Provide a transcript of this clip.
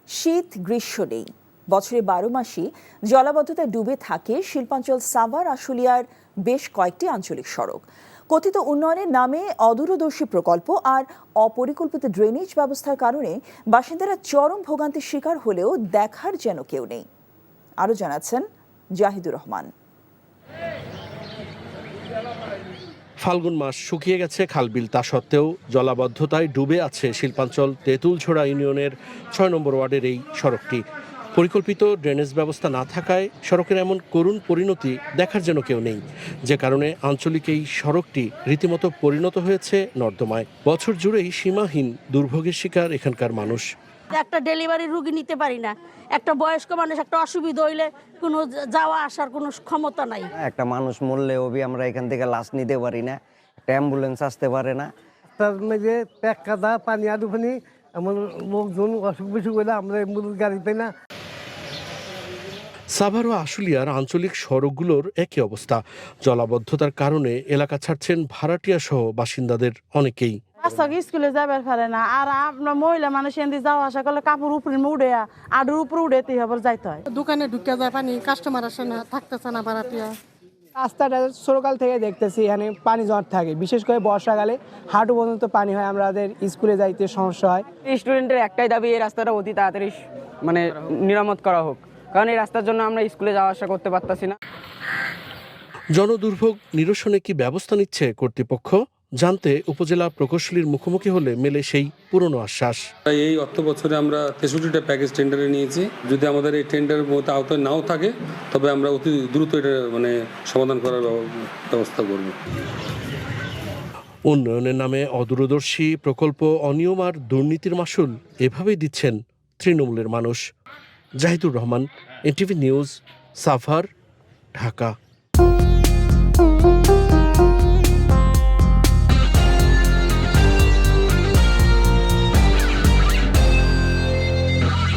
শীত গ্রীষ্ম নেই, বছরে 12 মাসই জলাবদ্ধতায় ডুবে থাকে শিল্পাঞ্চল সাভার আশুলিয়ার বেশ কয়েকটি আঞ্চলিক সড়ক। কথিত উন্নয়নের নামে অদূরদর্শী প্রকল্প আর অপরিকল্পিত ড্রেনেজ ব্যবস্থার কারণে বাসিন্দারা চরম ভোগান্তির শিকার হলেও দেখার যেন কেউ নেই। আরও জানাচ্ছেন জাহিদুর রহমান। ফাল্গুন মাস শুকিয়ে গেছে খালবিল, তা সত্ত্বেও জলাবদ্ধতায় ডুবে আছে শিল্পাঞ্চল তেঁতুলছড়া ইউনিয়নের ৬ নম্বর ওয়ার্ডের এই সড়কটি। পরিকল্পিত ড্রেনেজ ব্যবস্থা না থাকায় সড়কের এমন করুণ পরিণতি দেখার যেন কেউ নেই, যে কারণে আঞ্চলিক এই সড়কটি রীতিমতো পরিণত হয়েছে নর্দমায়। বছর জুড়েই সীমাহীন দুর্ভোগের শিকার এখানকার মানুষ। একটা ডেলিভারি রুগী নিতে পারি না, একটা বয়স্ক মানুষ একটা অসুবিধা হইলে কোনো যাওয়া আসার কোনো ক্ষমতা নাই। একটা মানুষ মরলেও আমরা এখান থেকে লাশ নিতে পারি না, একটা অ্যাম্বুলেন্স আসতে পারে না। তার মধ্যে প্যাক কাদা পানি আদুখানি এমন লোকজন অসুখ বিসুখ হলে আমরা অ্যাম্বুলেন্স গাড়ি পাই না। সাভার ও আশুলিয়ার আঞ্চলিক সড়কগুলোর একই অবস্থা। জলাবদ্ধতার কারণে এলাকা ছাড়ছেন ভাড়াটিয়া সহ বাসিন্দাদের অনেকেই। বাচ্চাকে স্কুলে যাবার পারে না, আর আপনার মহিলা মানুষ এমনি যাওয়া আসা করলে কাপড় উপরে উড়ে আডুর উপরে উড়েতে আবার যাইতে হয়। দোকানে ঢুকে যায় পানি, কাস্টমার আসে না, থাকতেছে না ভাড়াটিয়া। রাস্তাটা ছোটকাল থেকে দেখতেছি এখানে পানি জট থাকে, বিশেষ করে বর্ষাকালে হাঁটু পর্যন্ত পানি হয়, আমাদের স্কুলে যাইতে সমস্যা হয়। স্টুডেন্টের একটাই দাবি, এই রাস্তাটা অতি তাড়াতাড়ি নিরামত করা হোক, কারণ এই রাস্তার জন্য আমরা স্কুলে যাওয়া আসা করতে পারতাছি না। জনদুর্ভোগ নিরসনে কি ব্যবস্থা নিচ্ছে কর্তৃপক্ষ জানতে উপজেলা প্রকৌশলীর মুখোমুখি হলে মেলে সেই পুরনো আশ্বাস। এই অর্থ বছরে আমরা 63টা প্যাকেজ টেন্ডারে নিয়েছি। যদি আমাদের এই টেন্ডারের মধ্যে আওতায় নাও থাকে, তবে আমরা অতি দ্রুত এটা সমাধান করার ব্যবস্থা করব। উন্নয়নের নামে অদূরদর্শী প্রকল্প, অনিয়ম আর দুর্নীতির মাসুল এভাবেই দিচ্ছেন তৃণমূলের মানুষ। Jahidur Rahman, NTV news, Savar, Dhaka.